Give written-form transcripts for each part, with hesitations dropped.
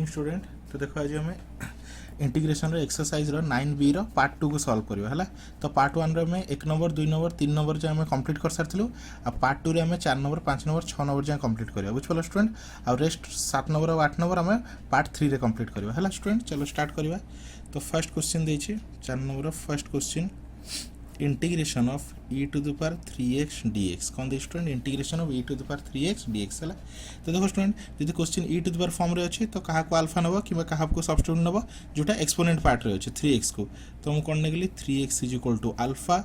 Morning student. तो देखो आज आम इंटीग्रेशन एक्सरसाइज 9B पार्ट 2 को सॉल्व करवा है। तो पार्ट 1 रे 1 नंबर 2 नंबर 3 नंबर जो आम कंप्लीट कर सारी आ पार्ट 2 रे आम 4 नंबर 5 नंबर 6 नंबर जाए कंप्लीट करवा बुझे स्टूडेंट। आ रेस्ट 7 नंबर और 8 नंबर आम पार्ट 3 रे कंप्लीट करवा है स्टूडेंट। चलो स्टार्ट करवा। तो फर्स्ट क्वेश्चन देछि 4 number first question integration of e to the power 3x dx कौन दे student integration of e to the power 3x dx है। तो देखो स्टूडेंट जब question e to the power form रे अच्छे तो क्या अल्फा नब कि क्या सब्स्टिट्यूट नब जोटा एक्सपोनेंट पार्ट रे अच्छे 3x को। तो मुझे कौन नेगली 3x is equal to alpha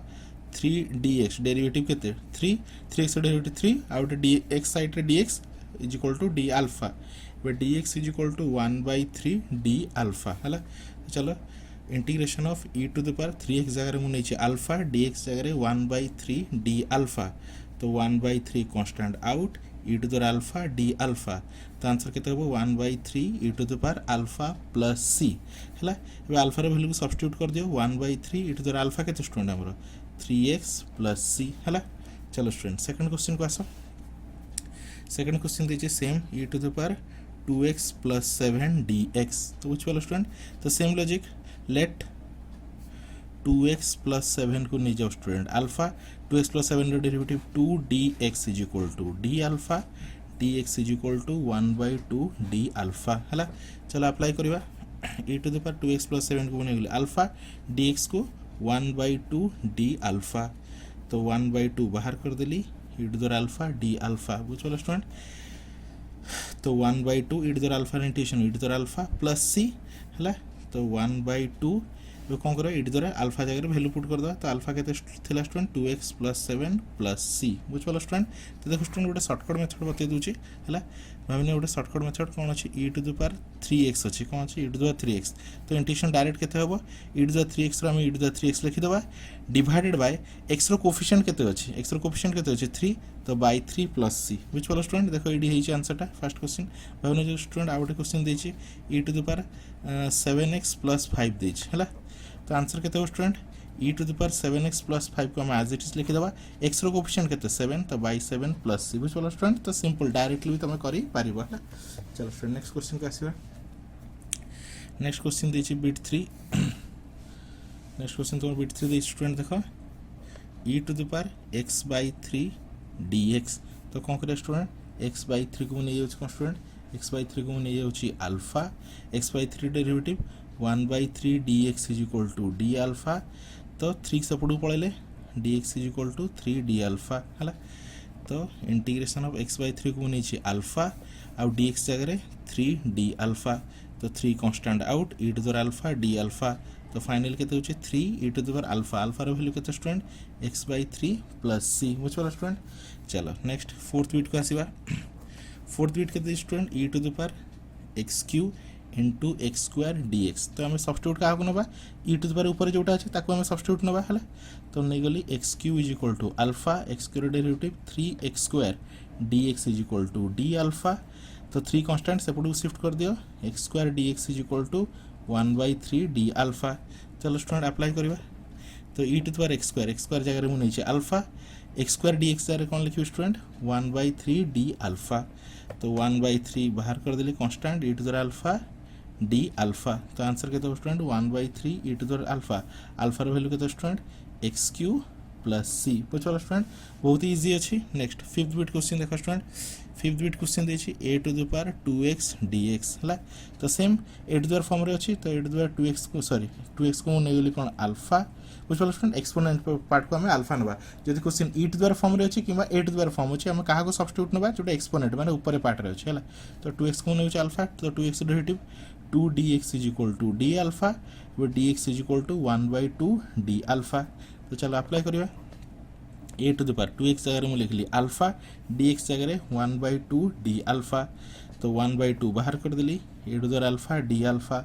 3 dx derivative केते 3x डेरिवेटिव 3 आउट dx साइड रे dx is equal to d alpha dx is equal to 1/3 d alpha है। चलो integration of e to the power 3x जगह मुझे अल्फा dx जगह 1/3 d alpha. तो 1/3 constant out e to the power alpha d alpha. तो answer केते हो 1/3 e to the power alpha plus c है। ये अल्फा रे वैल्यू को सब्स्टिट्यूट कर दियो 1/3 e to the power alpha केते स्टूडेंट हमरो 3x प्लस c है। चलो स्टूडेंट सेकंड क्वेश्चन को आसो। सेकंड क्वेश्चन दीजिए same e to the power 2x plus 7 dx। तो बुझ पालो स्टूडेंट। तो same logic late 2x plus 7 को नहीं जाओ student alpha 2x plus 7 derivative 2dx is equal to d alpha dx is equal to 1/2 d alpha है। चलो apply करवा e to the power 2x plus 7 को बने अल्फा dx को 1/2 d alpha. तो 1/2 बाहर कर देली e to the power alpha d alpha बुझ पालो स्टूडेंट। तो 1/2 e to the power alpha integration e to the power alpha plus c है। तो 1/2 कौन कर e to the power alpha जगह वैल्यू पुट कर दो। तो अल्फा के student 2x plus 7 plus c बुझ पाल स्टूडेंट। तो देखो स्टूडेंट गोटे सर्टकट मेथड बतई दूसरी है भाई गोटे सर्टकट मेथड कौन अच्छी e to the power 3x अच्छी कौन अच्छी e to the power 3x। तो इंटीग्रेशन डायरेक्ट केते होबो e to the power 3x रो हम e to the power 3x लिखिदेबा डिवाइडेड बाय x रो कोफिशिएंट केते अछि x रो कोफिशिएंट केते अछि 3 तो बाय 3 प्लस c बुझ पाल स्टूडेंट। देखो एडी हेछि आंसरटा फर्स्ट क्वेश्चन भाई जो स्टूडेंट आउट क्वेश्चन देछि e to the power 7x plus 5 देछि है। तो आंसर केते हो student e to the power 7x plus 5 को हम एज इट इज लिखिदेबा x रो कोफिशिएंट केते 7 तो बाय 7 प्लस c बुझ पाल स्टूडेंट। तो सिंपल डायरेक्टली भी तुम करि पारिबो है। चलो स्टूडेंट नेक्स्ट क्वेश्चन को आसीबा। नेक्स्ट क्वेश्चन देछि बिट 3 नेक्स्ट क्वेश्चन तुम बिट 3 देछि स्टूडेंट देखो e to the power x by 3 dx। तो कौन करे स्टूडेंट x बाय 3 को नहीं जाउछ कौन स्टूडेंट x बाय 3 को नहीं जाउछ alpha x by 3 derivative 1/3 dx is equal to d alpha. तो 3 सपोर्ट पड़े dx is equal to 3 d alpha है। तो इंटीग्रेशन ऑफ x बाय 3 को नहीं अल्फा आउ dx जगह 3 d अल्फा। तो 3 constant out e to the power alpha d alpha. तो फाइनल केते होचे 3 e to the power alpha alpha रो वैल्यू केते student x by 3 plus c बुझ पालो स्टूडेंट। चलो नेक्स्ट फोर्थ बिट को आसीबा। फोर्थ बिट केते student e to the power x cube into x square dx। तो आम सब्स्टिट्यूट क्या ना e टू द पावर ऊपर जोटा अच्छे आम सब्स्टिट्यूट ना है। तो नहीं गली x cube is equal to alpha x cube derivative 3x square dx is equal to d alpha. तो 3 कांस्टेंट सेपटू शिफ्ट कर दियो x square dx is equal to 1/3 d alpha. चलो स्टूडेंट अप्लाई करवा। तो e to the power x square जगह मुझे नहीं अल्फा एक्स स्क्वायर dx जगह कौन लिखिए स्टूडेंट 1/3 d अल्फा। तो 1/3 बाहर कर दिले constant e to the power alpha d alpha. तो आंसर के student 1/3 e to the power alpha alpha रो वैल्यू के student x cube plus c बुझ पालो स्टूडेंट। बहुत इजी अच्छी। नेक्स्ट फिफ्थ बिट क्वेश्चन देखो स्टूडेंट। फिफ्थ बिट क्वेश्चन देछि a to the power 2x dx है। तो same a to the power form रे अच्छी। तो a to the power 2x को सॉरी 2x को नहीं गली कौन अल्फा बुझ पालो स्टूडेंट एक्सपोनेंट पार्ट को हमें अल्फा नबा। जदि question e to the power form रे अच्छी किबा a to the power form अच्छी हम कहा को सब्स्टिट्यूट नबा जोटा एक्सपोनेंट माने ऊपर पार्ट रे अच्छी है। तो 2x को नहीं अल्फा। तो 2x derivative 2dx is equal to d alpha dx is equal to 1/2 d alpha. तो चलो अप्लाई करिवा a to the power 2x जगह मुझे लिखली अल्फा dx जगह 1/2 d अल्फा। तो 1/2 बाहर कर दिली a to the power alpha d alpha.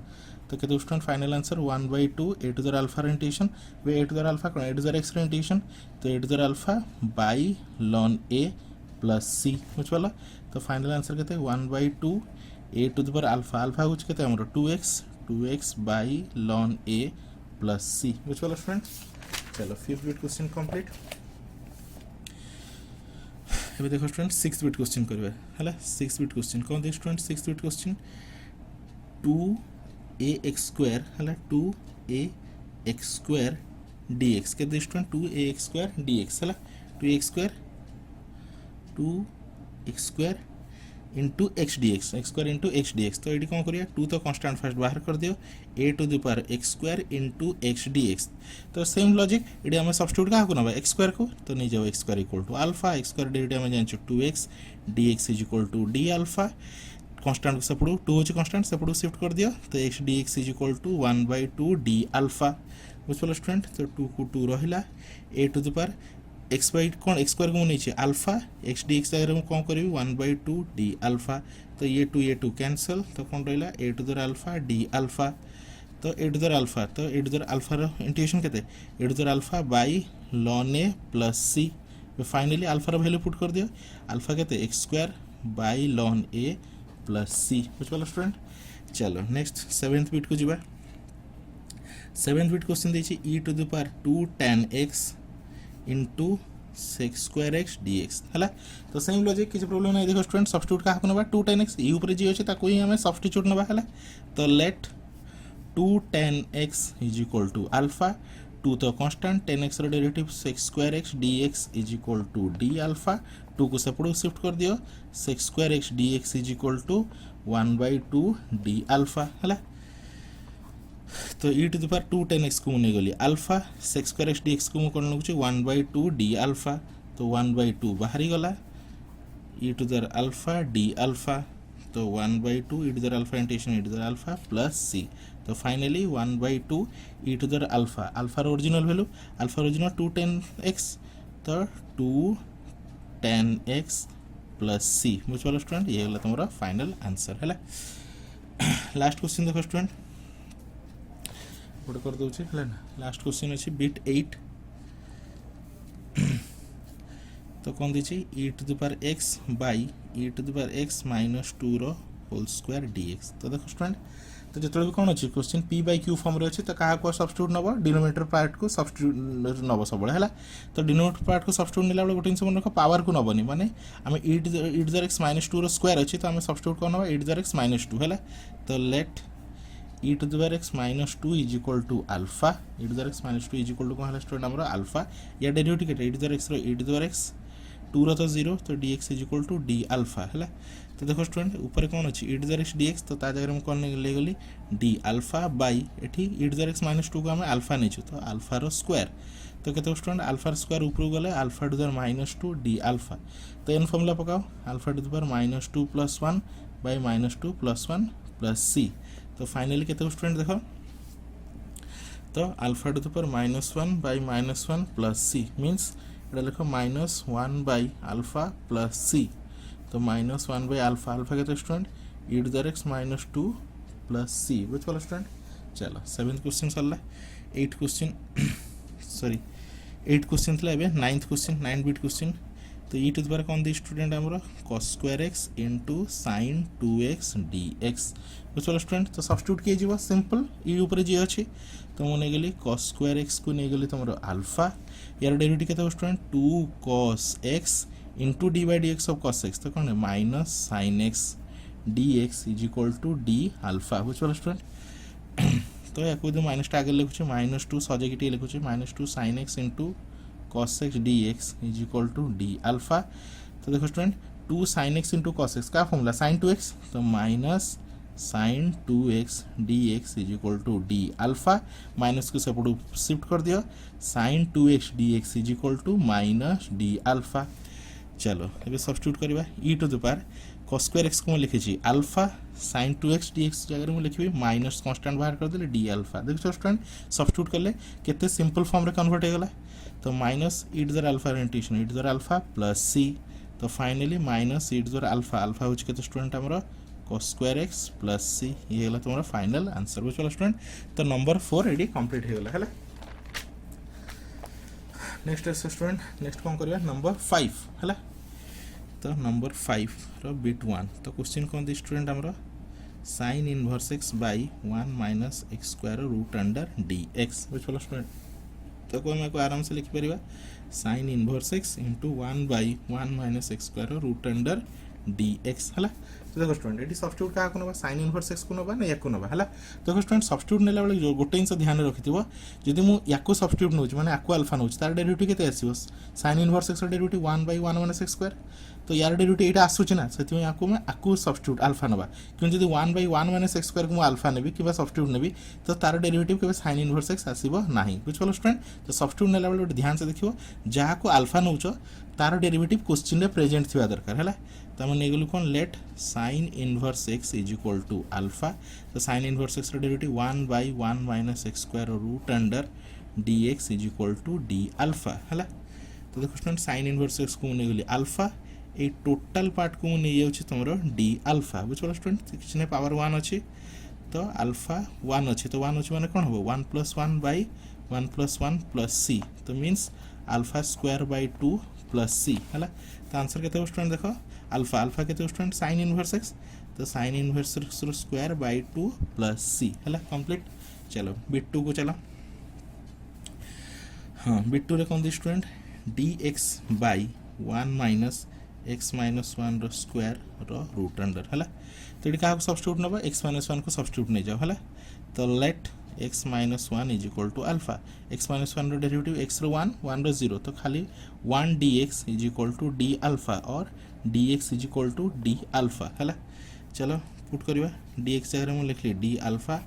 तो कहते student final answer 1/2 a to the power alpha integration वे a to the power alpha कौन a to the power x integration. तो a to the power alpha by ln a plus c बुझ पाला। तो final answer कहते 1/2 a to the power alpha alpha हो कहते हमरो 2x by ln a plus c बुझ पाला स्टूडेंट। चलो फिफ्थ बिट क्वेश्चन कंप्लीट। अब देखो स्टूडेंट सिक्स बिट क्वेश्चन करबे है। सिक्स बिट क्वेश्चन कौन दे student six bit question 2ax² है 2ax² dx के स्टूडेंट 2ax² dx है 2ax² into x d x x² into x d x तो ये कौन करिया 2 तो कन्स्टाट फास्ट बाहर कर दियो a to the power x² into x d x तो सेम लॉजिक ये आम सब्स्टिट्यूट क्या ना x² को तो नहीं जाओ x² equal to alpha x² derivative आम जान 2x dx is equal to d alpha constant सेपटू 2 हो कन्स्टाट सेपटू शिफ्ट कर दियो तो x dx is equal to 1/2 d alpha बुझल स्टूडेंट तो 2 को 2 रहा a to the power x² कौन x² को नहीं अल्फा x dx जगह कौन करी 1/2 d अल्फा तो ये 2 कैंसल तो कौन रहा a to the alpha d alpha तो a टू द अल्फा तो a टू द अल्फार इंटीग्रेशन केते a to the alpha by ln a plus c finally अल्फार वैल्यू पुट कर दियो अल्फा केते x² by ln a plus c बुझल student चलो नेक्स्ट 7th बिट को जीवा 7th बिट क्वेश्चन देछि e to the power 2 tan x into sec² x dx है तो सेम लॉजिक किसी प्रॉब्लम नहीं देखो स्टूडेंट सब्स्टिट्यूट क्या ना 2 tan x ऊपर जी अच्छे ही आम सब्स्टिट्यूट ना है तो let 2 tan x is equal to alpha 2 तो constant tan x derivative sec² x dx is equal to d alpha 2 को सेपटू शिफ्ट कर दियो sec² x dx is equal to 1/2 d alpha है तो e to the power 2 tan x को नहीं गली अल्फा sec² x dx को कौन लगुच 1/2 d अल्फा तो 1/2 बाहर गला e to the alpha d alpha तो 1/2 e to the alpha integration e to the alpha plus c तो finally 1/2 e to the alpha अल्फार original value alpha original 2 tan x तो 2 tan x प्लस c बुझे student ये गला तुम्हारा final answer है last question देखो student गोटे कर दूसरी है ना लास्ट क्वेश्चन अच्छी बिट 8 तो कौन दीची e to the power x by e to the power x -2 रो होल स्क्वायर dx तो देखो स्टूडेंट तो जो भी कौन अच्छी क्वेश्चन p/q फॉर्म रे अच्छी तो क्या सब्स्टिट्यूट नब डिनोमिनेटर पार्ट को सब्स्टिट्यूट नब सब है तो डिनोमिनेटर पार्ट को सब्स्टिट्यूट नेला गोटे जिन मन रख पावर को नबनी माने आम e टू द x -2 रो स्क्वायर अच्छी तो आम सब्स्टिट्यूट कौन नब e टू द x -2 है तो let e to the power x -2 is equal to alpha e to the x -2 is equal to कौन है स्टूडेंट हमारा अल्फा या डेरिवेटिव केटा e टू द x रो e to the power x 2 रो तो 0 तो dx is equal to d alpha है तो देखो स्टूडेंट ऊपर कौन अच्छी e to the x dx तो ता जगह में कौन ले गली d अल्फा बाय एठी e टू द x -2 को आम अल्फा नहीं तो अल्फा रो स्क्वायर तो कहते स्टूडेंट अल्फा स्क्वायर ऊपर गले alpha to the -2 d alpha तो एन फॉर्मूला पकाओ alpha to the power -2 + 1 by -2 + 1 + c तो फाइनली कहते स्टूडेंट देखो तो alpha to the power -1 by -1 plus c means ये लिखो -1 बाय अल्फा प्लस c तो -1 बाय अल्फा अल्फा कहते student e to the x -2 plus c बुझे स्टूडेंट चलो 7th क्वेश्चन सरला 8 क्वेश्चन सॉरी 8 क्वेश्चन थी 9th क्वेश्चन 9 बिट क्वेश्चन तो e to the power कौन दी स्टूडेंट आमर cos² x into sin 2x dx बुझे student तो सब्स्टिट्यूट किए जीव सिंपल e ऊपर जी अच्छी तो मुझे गली cos² x को नहीं गली तुम अल्फा यार डेरिवेटिव केते student 2 cos x into d/dx of cos x तो कौन है -sin x dx is equal to d alpha बुझे स्टूडेंट तो या कोई माइनस आगे लिखुचे -2 सजेगी लिखुचे -2 sin x into cos x dx is equal to d alpha तो देखो student 2 sin x into cos x का फॉर्मूला sin 2x तो minus sin 2x dx is equal to d alpha minus को सेपटू शिफ्ट कर दियो sin 2x dx is equal to -d alpha चलो ये सब्स्टिट्यूट करवा e to the power cos² x को लिखी अल्फा sin 2x dx जगह में लिखी माइनस कांस्टेंट बाहर कर देले d अल्फा देखो स्टूडेंट सब्स्टिट्यूट करले केते सिंपल फॉर्म रे कन्वर्ट हो गला तो minus e to the alpha integration e to the alpha plus c तो finally minus e to the alpha alpha हो केते स्टूडेंट हमरो cos² x प्लस c ये गला तुम्हारा फाइनल आंसर बुझल स्टूडेंट तो नंबर 4 रेडी कंप्लीट हो गला है नेक्स्ट स्टूडेंट नेक्स्ट कौन करबा नंबर 5 है तो नंबर 5 रो बिट 1 तो क्वेश्चन कौन दी स्टूडेंट हमरो sin inverse x by 1 - x² root under dx बुझल स्टूडेंट तो को हम आराम से लिख परिबा sin inverse x into 1 by 1 - x² root under d x है। तो देखो स्टूडेंट ये सब्स्टिट्यूट क्या ना साइन इनवर्स एक्स को ना या ना है। देखो स्टूडेंट सब्स्टिट्यूट नेला बेले जो गोटे जिन ध्यान रखिथिबो जदि मु याको सब्स्टिट्यूट नउछि माने आको अल्फा नउछि तार डेरिवेटिव केते आसीबो sine inverse x derivative 1/1 - x square. तो यार डेरिवेटिव एटा आसुछि ना सेति में आको मैं आको सब्स्टिट्यूट अल्फा नबा क्यों जदि 1/1 - x स्क्वायर को मु अल्फा नेबी किबा सब्स्टिट्यूट नेबी तो तार डेरिवेटिव केबे साइन इनवर्स एक्स आसीबो नाही। बुझिपलो स्टूडेंट। तो सब्स्टिट्यूट नेला बेले ध्यान से देखिबो जहा को अल्फा नउछो तार डेरिवेटिव क्वेश्चन रे प्रेजेंट थिबा दरकार है। तो हम नेगलु कोन let sine inverse x is equal to alpha. तो sine inverse x derivative 1/1 - x square root under dx is equal to d alpha है। तो देखो स्टूडेंट साइन इनवर्स एक्स को नेगली अल्फा ए टोटल पार्ट को नहीं जाऊँ तुम डी अल्फा। बुझल स्टूडेंट किसी ने पावर 1 अच्छी तो अल्फा 1 अच्छी तो 1 अच्छी मैंने कौन हम 1 + 1 / 1 + 1 + c तो means alpha square by 2 + c है। तो आंसर के स्टूडेंट देख अल्फा अल्फा के स्टूडेंट साइन इनवर्स एक्स तो sine inverse square by 2 + c है कंप्लीट। चलो बिट 2 को चलो। हाँ बिट 2 रे कौन दी student dx by 1 - x - 1 row square rho root under है। तो ये क्या सब्स्टिट्यूट नब x - 1 को सब्स्टिट्यूट नहीं जाओ है। तो let x - 1 is equal to alpha x - 1 रो डेरिवेटिव x रो 1 1 रो 0 तो खाली 1 dx is equal to d alpha और dx is equal to d alpha है। चलो पुट करवा dx जगह में लिखली d alpha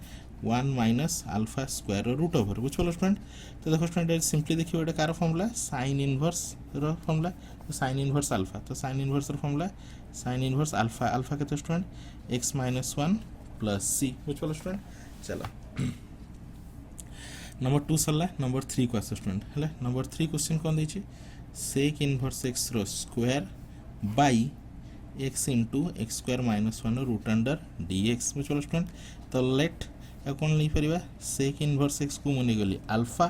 1 - alpha square root over. बुझल स्टूडेंट। तो देखो स्टूडेंट सिंपली देखिए ये कार फॉर्मूला साइन इनवर्स रो फॉर्मूला तो साइन इनवर्स अल्फा तो साइन इनवर्स रो formula sine inverse alpha alpha के स्टूडेंट x - 1 + c। बुझल स्टूडेंट। चलो नंबर 2 सरला नंबर 3 को आस स्टूडेंट है। नंबर 3 क्वेश्चन कौन देछि सेक इनवर्स x रो square by x * x square - 1 root under dx। बुझल स्टूडेंट। तो लेट कौन नहीं पार सेक इनवर्स एक्स को मुझे गली अल्फा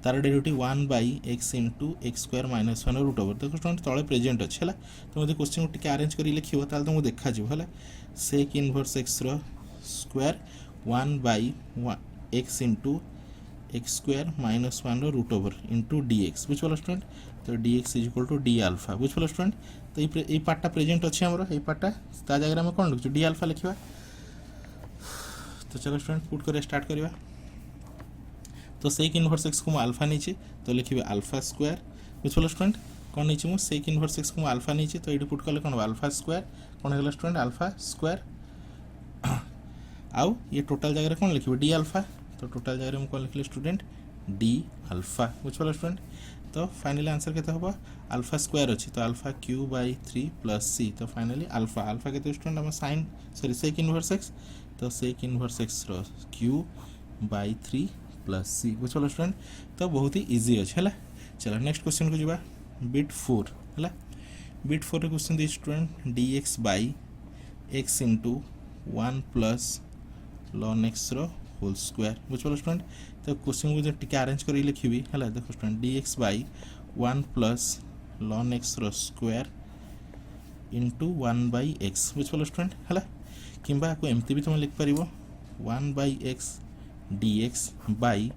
तार derivative 1/x * x square - 1 root over. देखो स्टूडेंट तले प्रेजेंट अच्छे है। तो मुझे क्वेश्चन को अरेंज कर लिखो तो तुमको देखा है सेक इनवर्स एक्स रो square 1/x * x square - 1 root over into dx। बुझल स्टूडेंट। तो dx is equal to d alpha. बुझल स्टूडेंट। तो ये पार्टा प्रेजेंट अच्छे आम ये पार्टा ता जगह में कौन लिखु डी अल्फा लिखा। तो चलो स्टूडेंट पुट कर स्टार्ट करवा। तो सेक इनवर्स एक्स को अल्फा नहीं तो लिखे अल्फा स्क्वायर। बुझल स्टूडेंट। कौन नहीं मुझे सेक इनवर्स एक्स को अल्फा नहीं तो ये पुट कले कौन अल्फा स्क्वायर कौन है स्टूडेंट अल्फा स्क्वायर आउ ये टोटल जगह कौन लिखे डी अल्फा। तो टोटल जगह में कौन लिखले स्टूडेंट डी अल्फा। बुझल स्टूडेंट। तो फाइनली आंसर के हम अल्फा स्क्वायर अच्छी तो अल्फा क्यू बाय 3 + c तो फाइनली अल्फा अल्फा के स्टूडेंट आम sine sorry sec inverse x तो सेक इनवर्स एक्स रो क्यू बाय 3 + c। बुझल स्टूडेंट। तो बहुत ही इजी अच्छे है। चलो नेक्स्ट क्वेश्चन को जावा बिट 4 है। बिट 4 क्वेश्चन दी student dx by x * 1 + ln x रो होल स्क्वायर। बुझल स्टूडेंट। तो क्वेश्चन को जो अरेंज कर लिखी है देखो student dx by 1 + ln x रो स्क्वायर इंटू 1/x। बुझल स्टूडेंट है कि एमती भी तुम लिखिपर 1/x dx by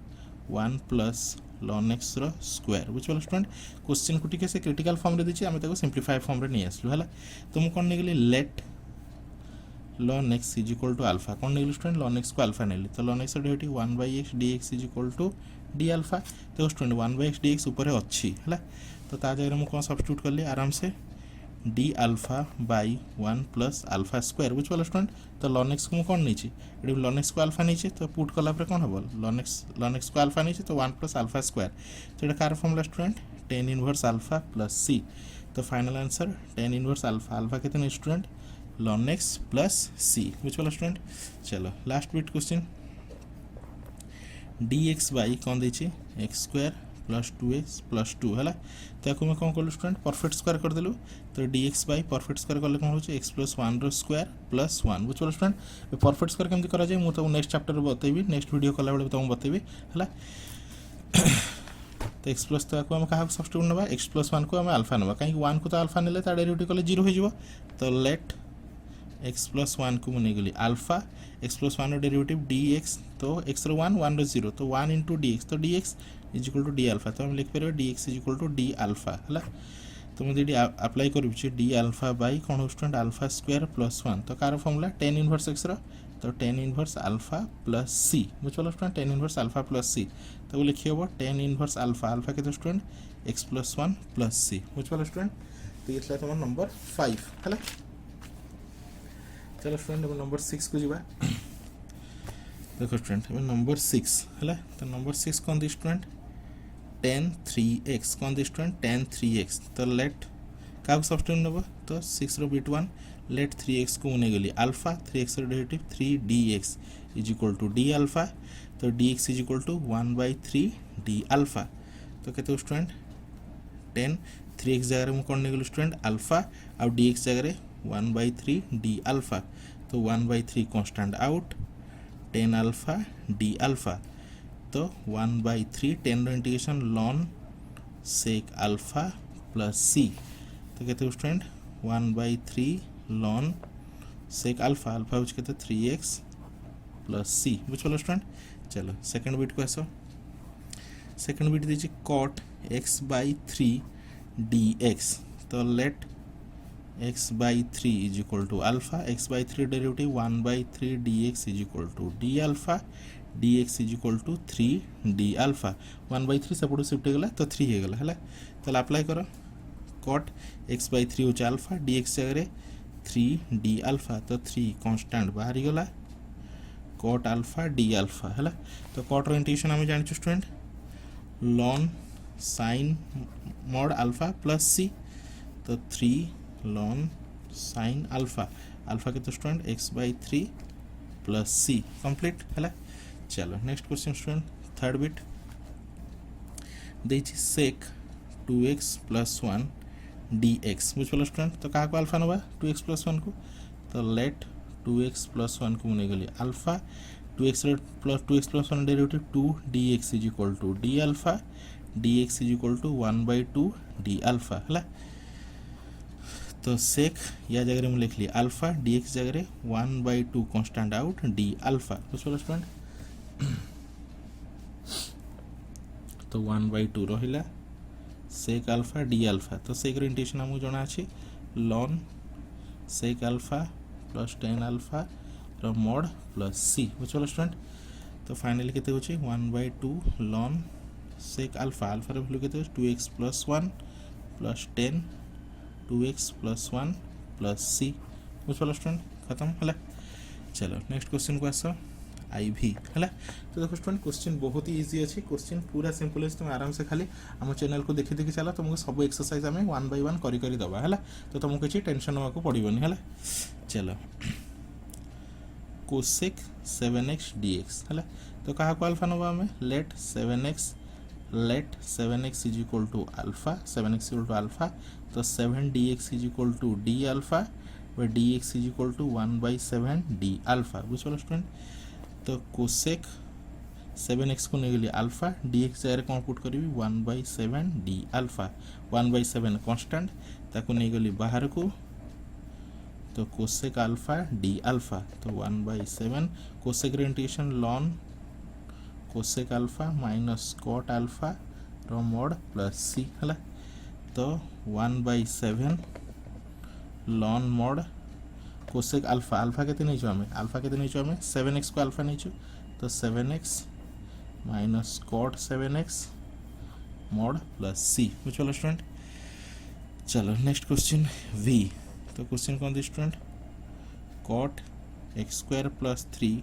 1 + ln x रो स्क्वायर। बुझल स्टूडेंट। क्वेश्चन को टी से क्रिटिकल फॉर्म रे दीची आम सिंप्लीफाई फॉर्म रे नहीं आसलु है। तो मुझे कौन नहीं let ln x is equal to alpha कौन नहीं स्टूडेंट ln x को अल्फा नहीं तो ln x derivative 1/x dx is equal to d alpha. तो स्टूडेंट 1/x dx ऊपर अच्छी है तो ता जगह मुझे कौन सब्स्टिट्यूट कली आराम से D alpha by 1 + alpha square. बुझल स्टूडेंट। तो ln x को कौन नहीं ln x को अल्फा नहीं तो पुट कला कौन हम ln x को अल्फा नहीं तो 1 + अल्फा स्क्वायर। तो ये कार formula student tan inverse alpha + c। तो final answer tan inverse alpha alpha कितने स्टूडेंट ln x + c। बुझल स्टूडेंट। चलो last bit question dx by कौन देखिए x स्क्वायर + 2x + 2 है। तो मैं कौन कलु स्टूडेंट परफेक्ट स्क्वायर करदेलु तो dx बाय परफेक्ट स्क्वायर कले कौन हो x + 1 रो स्क्वायर + 1। बुझल स्टूडेंट। परफेक्ट स्क्वायर केमती करा जाए मुझे नेक्स्ट चैप्टर बतेबी नेक्स्ट वीडियो कला बेले तुमको बतेबी है। तो x प्लस तो आम क्या सब्स्टिट्यूट ना x + 1 को आम अल्फा ना कहीं 1 को तो अल्फा ने डेरिवेटिव कले 0 हो। तो लेट x + 1 को मुझे गली अल्फा x + 1 डेरिवेटिव dx तो x रो 1 1 रो 0 तो 1 * dx तो dx is equal to d alpha. तो हम लिख पारे dx is equal to d alpha है। तो मुझे अप्लाई करुच्ची डी अल्फा बाई कौन हो स्टूडेंट अल्फा स्क्वायर प्लस 1 तो कार फॉर्मूला टेन इनवर्स एक्स तो tan inverse alpha plus c बुझिपाल student tan inverse alpha plus c तो लिखी हम टेन इनवर्स अल्फा अल्फा के student x plus 1 plus c बुझिपाल स्टूडेंट तो ये था तुम नंबर 5 है। चलो स्टूडेंट नंबर 6 को जीवा देखो स्टूडेंट नंबर 6 है तो नंबर 6 कौन दी स्टूडेंट tan 3x कौन दी स्टूडेंट tan 3x तो लेट क्या सब्सटीट्यूट नब तो 6 रो बिट 1 लेट 3x को मुने गली अल्फा 3x रो derivative 3dx is equal to d alpha तो dx is equal to 1/3 d alpha तो कहते स्टूडेंट 10 3x जगह में कौन नहीं स्टूडेंट अल्फा आउ dx जगह 1/3 d अल्फा तो 1/3 constant out 10 alpha d alpha तो 1/3 10 integration ln sec alpha plus c तो कहते student 1/3 ln sec alpha alpha हूँ कहते 3x प्लस सी बुझे स्टूडेंट। चलो सेकंड बिट को आस सेकंड बिट दीजिए कॉट x/3 dx तो let x/3 is equal to alpha x/3 derivative 1/3 dx is equal to d alpha dx is equal to 3 d alpha 1/3 सेपटू shift होगा तो 3 हो गला तो अप्लाई कर कट x/3 हूँ अल्फा dx जगह 3 d अल्फा तो 3 कांस्टेंट बाहरी गला कट अल्फा d अल्फा है तो कट इंटीग्रेशन आम जानी student ln sine mod alpha plus c तो 3 लॉन साइन अल्फा अल्फा के तो स्टूडेंट x/3 प्लस सी कंप्लीट है। चलो next question student third bit देखिए सेक 2x प्लस 1 dx बुझे स्टूडेंट तो क्या अल्फा नवा 2x प्लस 1 को तो लेट 2x प्लस 1 को मुझे गली alpha 2x plus 1 derivative 2 dx is equal to d alpha dx is equal to 1/2 d alpha है तो सेक या जगह में लिख ली अल्फा dx जगह 1/2 कांस्टेंट आउट d अल्फा बुझे स्टूडेंट तो 1/2 रहा सेक अल्फा डी अल्फा तो सेक इंटीग्रेशन आमको जना अच्छे ln sec alpha plus 10 alpha mod plus c बुझे स्टूडेंट तो फाइनली केते होची 1/2 लॉन सेक अल्फा अल्फा रे वैल्यू केते 2x plus 1 plus 10 2x plus 1 plus c बुझे स्टूडेंट खत्म है। चलो नेक्स्ट क्वेश्चन को आस IV है तो देखो स्टूडेंट क्वेश्चन बहुत ही इजी अच्छी क्वेश्चन पूरा सिंपल है तुम आराम से खाली आम चैनल को देखी देखी चला तुमको सब एक्सरसाइज आम 1 by 1 करी दबा है तो तुमको किसी टेंशन होगा पड़ोनी है। चलो कोसेक 7x dx है तो क्या अल्फा नवा आम let 7x is equal to alpha 7x equal to alpha तो 7 dx is equal to d alpha dx is equal to 1/7 d alpha बुझे स्टूडेंट तो कोसेक 7x को नहीं गली अल्फा dx जगह कौन पुट करी 1/7 d अल्फा 1/7 कांस्टेंट ताको नहीं गली बाहर को तो कोसेक अल्फा d अल्फा तो 1/7 cosec integration ln cosec alpha minus cot alpha रो मॉड प्लस सी है तो 1/7 ln mod cosec alpha alpha के नहीं आम अल्फा के नहीं आम 7x को अल्फा नहीं तो 7x minus cot 7x mod plus c बुझे स्टूडेंट। चलो नेक्स्ट क्वेश्चन V तो क्वेश्चन कौन दी student cot x² plus 3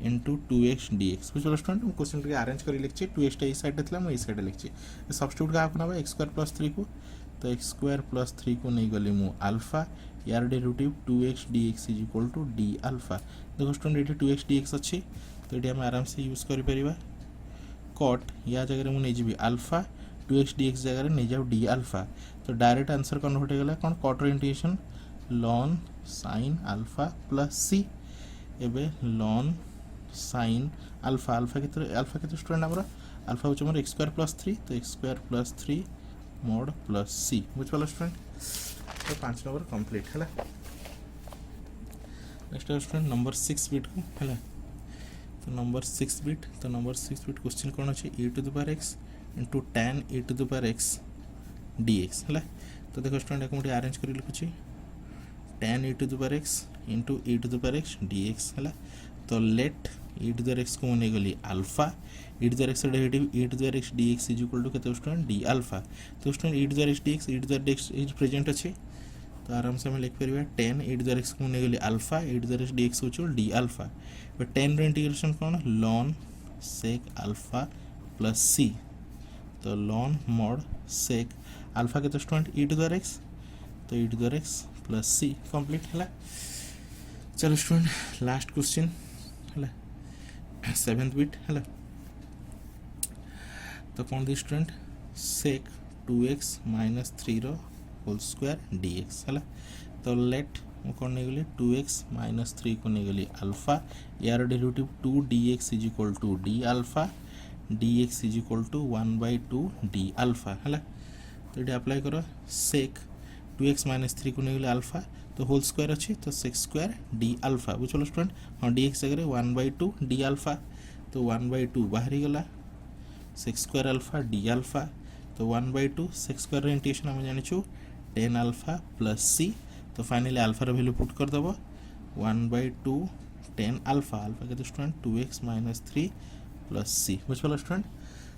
into 2x dx बुझे स्टूडेंट क्वेश्चन टी अरेंज कर लिखी 2x टा साइड था मुझे साइड लिखी सब्स्टिट्यूट क्या ना x² प्लस 3 को तो x² प्लस 3 को नहीं गली मु अल्फा यार derivative 2x dx is equal to d alpha देखो स्टूडेंट ये 2x dx अच्छी तो ये आराम से यूज कर कट या जगह मुझे नहीं अल्फा 2x dx जगह नहीं जाओ d अल्फा तो डायरेक्ट आंसर कन्वर्ट हो गला कौन cot integration ln sine alpha plus c एबे लॉन साइन अल्फा अल्फा के स्टूडेंट आमर अल्फा हूँ आम x² प्लस 3 तो x² plus 3 mod plus c बुझे स्टूडेंट तो 5 नंबर कंप्लीट है। नेक्स्ट स्टूडेंट नंबर 6 बिट को है तो नंबर 6 बिट क्वेश्चन कौन अच्छे e to the power x into tan e to the power x dx है तो देखो स्टूडेंट मुझे अरेंज कर लिखुची tan e to the power x into e to the power x dx है। तो let e to the power x को नहीं गली alpha e to the power x derivative e to the power x dx is equal to केते student d alpha. तो student e to the power x dx e to the power x is present अच्छे तो आराम से लिख पार tan e to the power x को नहीं गली alpha e to the power x dx हो d अल्फा। बट tan रो इंटीग्रेशन कौन ln sec alpha plus c। तो ln mod sec अल्फा के student e to the power x तो e to the power x plus c complete है। चलो student last question है 7th bit है। तो कौन दी स्टूडेंट sec 2x माइनस 3 रो होल स्क्वायर dx है। तो लेट कौन नहीं गली 2x माइनस 3 को नहीं गली अल्फा यार derivative 2dx is equal to d alpha dx is equal to 1/2 d alpha है। तो ये अप्लाई करो sec 2x माइनस 3 को नहीं गली अल्फा तो होल स्क्वायर अच्छी तो sec स्क्वायर d अल्फा बुझल स्टूडेंट हाँ dx जगह 1/2 d अल्फा। तो 1/2 बाहर गला sec square alpha d alpha. तो 1/2 sec स्क्वायर इंटीग्रेशन आम जानी tan अल्फा प्लस c। तो फाइनली अल्फार वैल्यू पुट कर दब 1/2 tan अल्फा अल्फा के student 2x minus 3 plus c बुझल स्टूडेंट।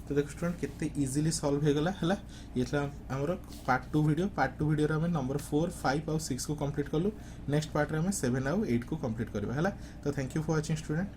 तो देखो स्टूडेंट केते इजीली सॉल्व हो गला है। ये आमर पार्ट 2 वीडियो आम नंबर 4 5 और 6 को कंप्लीट कलु। नेक्स्ट पार्ट में 7 और 8 को कंप्लीट करवा है। तो thank you for watching student.